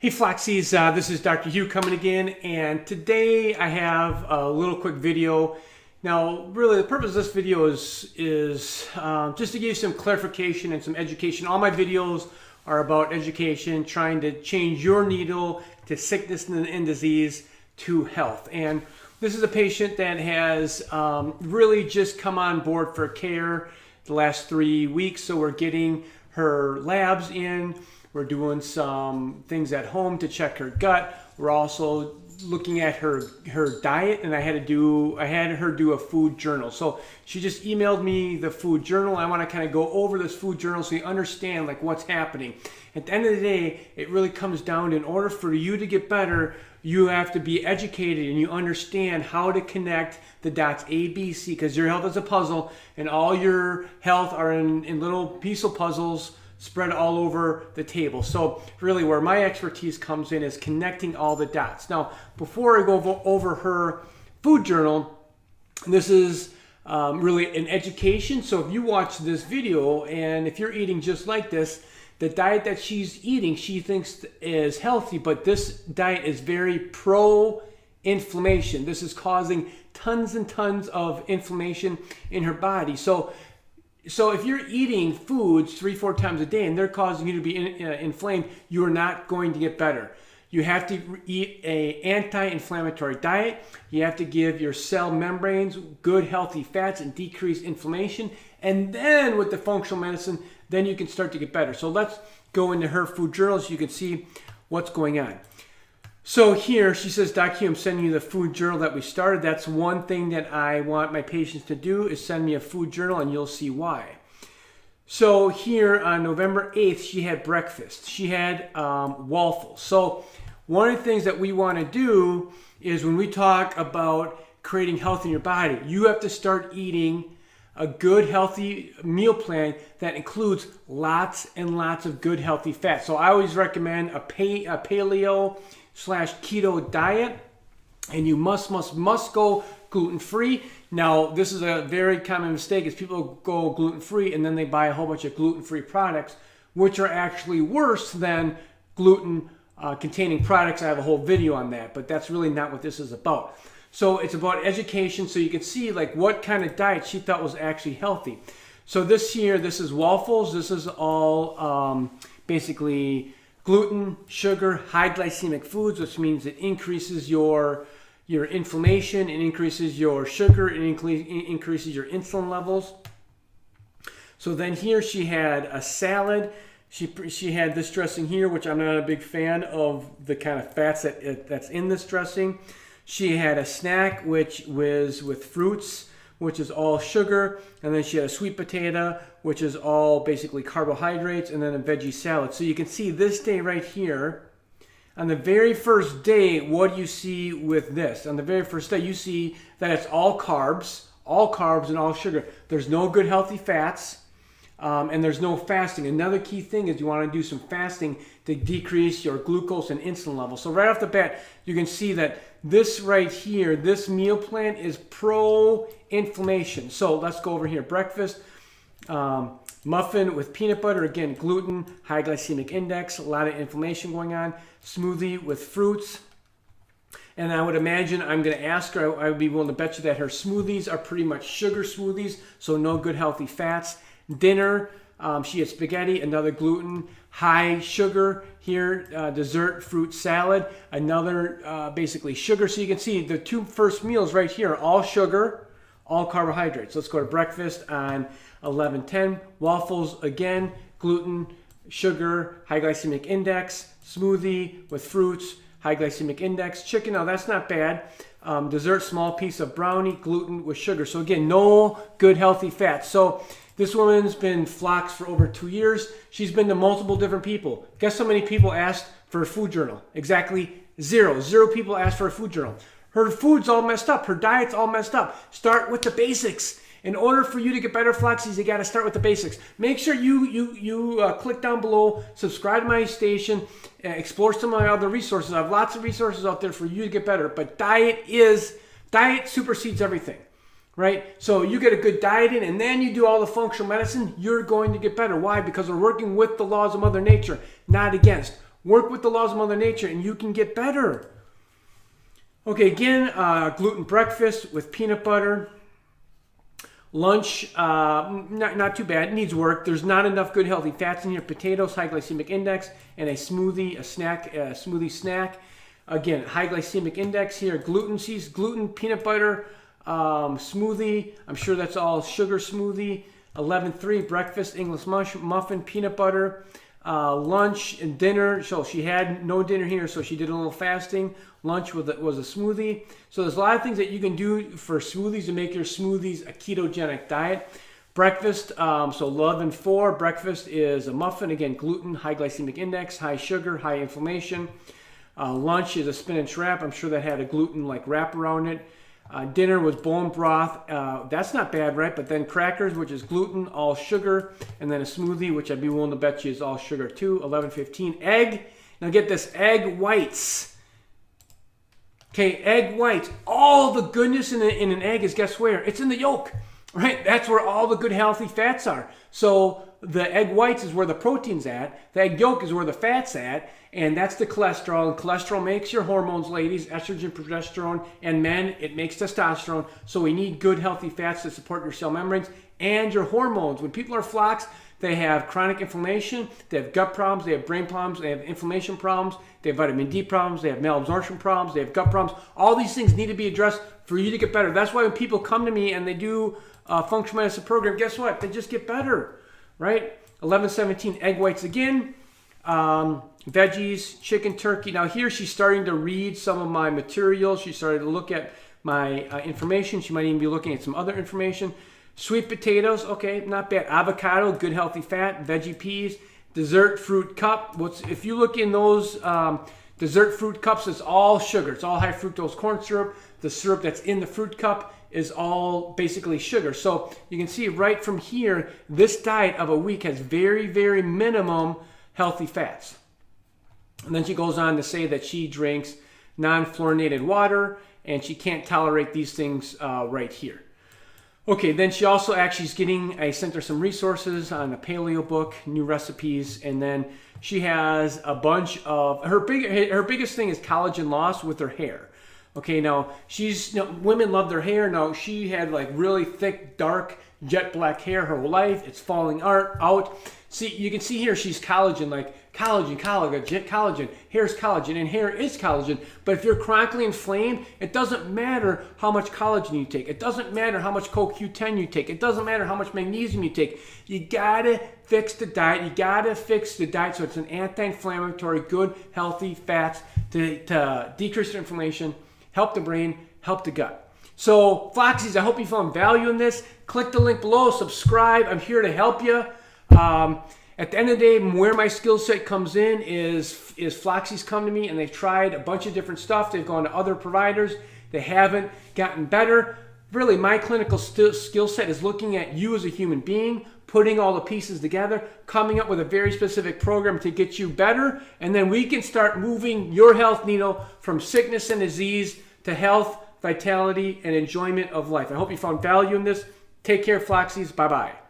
Hey Flaxseeds, this is Dr. Hugh coming again, and today I have a little quick video. Now, really, the purpose of this video is just to give you some clarification and some education. All my videos are about education, trying to change your needle to sickness and disease to health. And this is a patient that has really just come on board for care the last 3 weeks, so we're getting her labs in. We're doing some things at home to check her gut. We're also looking at her diet, and I had her do a food journal. So she just emailed me the food journal. I want to kind of go over this food journal so you understand like what's happening. At the end of the day, it really comes down to, in order for you to get better, you have to be educated and you understand how to connect the dots A, B, C, because your health is a puzzle, and all your health are in little piece of puzzles spread all over the table. So really where my expertise comes in is connecting all the dots. Now, before I go over her food journal, this is really an education. So if you watch this video and if you're eating just like this, the diet that she's eating, she thinks is healthy, but this diet is very pro-inflammation. This is causing tons and tons of inflammation in her body. So if you're eating foods 3-4 times a day and they're causing you to be inflamed, you are not going to get better. You have to eat an anti-inflammatory diet. You have to give your cell membranes good healthy fats and decrease inflammation. And then with the functional medicine, then you can start to get better. So let's go into her food journal so you can see what's going on. So here she says, Doc Hugh, I'm sending you the food journal that we started. That's one thing that I want my patients to do, is send me a food journal, and you'll see why. So here on November 8th, she had breakfast. She had waffles. So one of the things that we want to do is, when we talk about creating health in your body, you have to start eating a good healthy meal plan that includes lots and lots of good healthy fats. So I always recommend a paleo/keto diet, and you must go gluten-free. Now, this is a very common mistake, is people go gluten-free and then they buy a whole bunch of gluten-free products, which are actually worse than gluten containing products. I have a whole video on that, but that's really not what this is about. So it's about education, so you can see like what kind of diet she thought was actually healthy. So this is waffles. This is all basically gluten, sugar, high glycemic foods, which means it increases your inflammation, it increases your sugar, it increases your insulin levels. So then here she had a salad. She had this dressing here, which I'm not a big fan of the kind of fats that's in this dressing. She had a snack, which was with fruits, which is all sugar, and then she had a sweet potato, which is all basically carbohydrates, and then a veggie salad. So you can see this day right here, on the very first day, what do you see with this? On the very first day, you see that it's all carbs and all sugar. There's no good healthy fats, and there's no fasting. Another key thing is you want to do some fasting to decrease your glucose and insulin levels. So right off the bat, you can see that this right here, this meal plan is pro-inflammation. So let's go over here. Breakfast, muffin with peanut butter, again, gluten, high glycemic index, a lot of inflammation going on. Smoothie with fruits. And I would imagine, I'm going to ask her, I would be willing to bet you that her smoothies are pretty much sugar smoothies, so no good healthy fats. Dinner, she had spaghetti, another gluten, high sugar here, dessert, fruit salad, another basically sugar. So you can see the two first meals right here, all sugar, all carbohydrates. Let's go to breakfast on 11:10. Waffles, again, gluten, sugar, high glycemic index. Smoothie with fruits, high glycemic index. Chicken, now that's not bad. Dessert, small piece of brownie, gluten with sugar. So again, no good healthy fats. So this woman's been Floxed for over 2 years. She's been to multiple different people. Guess how many people asked for a food journal? Exactly zero. 0 people asked for a food journal. Her food's all messed up. Her diet's all messed up. Start with the basics. In order for you to get better Flaxseeds, you got to start with the basics. Make sure you click down below, subscribe to my station, explore some of my other resources. I have lots of resources out there for you to get better. But diet supersedes everything, right? So you get a good diet in, and then you do all the functional medicine, you're going to get better. Why? Because we're working with the laws of Mother Nature, not against. Work with the laws of Mother Nature and you can get better. Okay, again, gluten breakfast with peanut butter. Lunch, not too bad. It needs work. There's not enough good healthy fats in here. Potatoes, high glycemic index, and a smoothie, smoothie snack. Again, high glycemic index here. Gluten, peanut butter, smoothie. I'm sure that's all sugar smoothie. 11:3 breakfast, English muffin, peanut butter. Lunch and dinner. So she had no dinner here, so she did a little fasting. Lunch was a smoothie. So there's a lot of things that you can do for smoothies to make your smoothies a ketogenic diet. Breakfast, so 11:4, breakfast is a muffin. Again, gluten, high glycemic index, high sugar, high inflammation. Lunch is a spinach wrap. I'm sure that had a gluten-like wrap around it. Dinner was bone broth. That's not bad, right? But then crackers, which is gluten, all sugar. And then a smoothie, which I'd be willing to bet you is all sugar too. 11:15, egg. Now get this, egg whites. Okay, egg whites. All the goodness in an egg is, guess where? It's in the yolk, right? That's where all the good healthy fats are. So the egg whites is where the protein's at. The egg yolk is where the fat's at. And that's the cholesterol. And cholesterol makes your hormones, ladies, estrogen, progesterone, and men, it makes testosterone. So we need good healthy fats to support your cell membranes and your hormones. When people are flocks, they have chronic inflammation, they have gut problems, they have brain problems, they have inflammation problems, they have vitamin D problems, they have malabsorption problems, they have gut problems. All these things need to be addressed for you to get better. That's why when people come to me and they do a functional medicine program, guess what? They just get better, right? 11:17, egg whites again. Veggies, chicken, turkey. Now here she's starting to read some of my material. She started to look at my information. She might even be looking at some other information. Sweet potatoes, okay, not bad. Avocado, good healthy fat. Veggie peas, dessert fruit cup. If you look in those dessert fruit cups, it's all sugar. It's all high fructose corn syrup. The syrup that's in the fruit cup is all basically sugar. So you can see right from here, this diet of a week has very, very minimum healthy fats. And then she goes on to say that she drinks non-fluorinated water and she can't tolerate these things right here. Okay, then she also actually I sent her some resources on a paleo book, new recipes, and then she has a bunch of, her biggest thing is collagen loss with her hair. Okay, now women love their hair. Now she had like really thick, dark, jet black hair her whole life. It's falling out. See, you can see here she's collagen, like collagen, hair's collagen, and hair is collagen. But if you're chronically inflamed, it doesn't matter how much collagen you take. It doesn't matter how much CoQ10 you take. It doesn't matter how much magnesium you take. You gotta fix the diet. You gotta fix the diet so it's an anti-inflammatory, good, healthy fats to decrease your inflammation, help the brain, help the gut. So, Flaxseeds, I hope you found value in this. Click the link below, subscribe. I'm here to help you. At the end of the day, where my skill set comes in is Flaxseeds come to me and they've tried a bunch of different stuff. They've gone to other providers. They haven't gotten better. Really, my clinical skill set is looking at you as a human being, putting all the pieces together, coming up with a very specific program to get you better, and then we can start moving your health needle from sickness and disease to health, vitality, and enjoyment of life. I hope you found value in this. Take care, Flaxseeds. Bye-bye.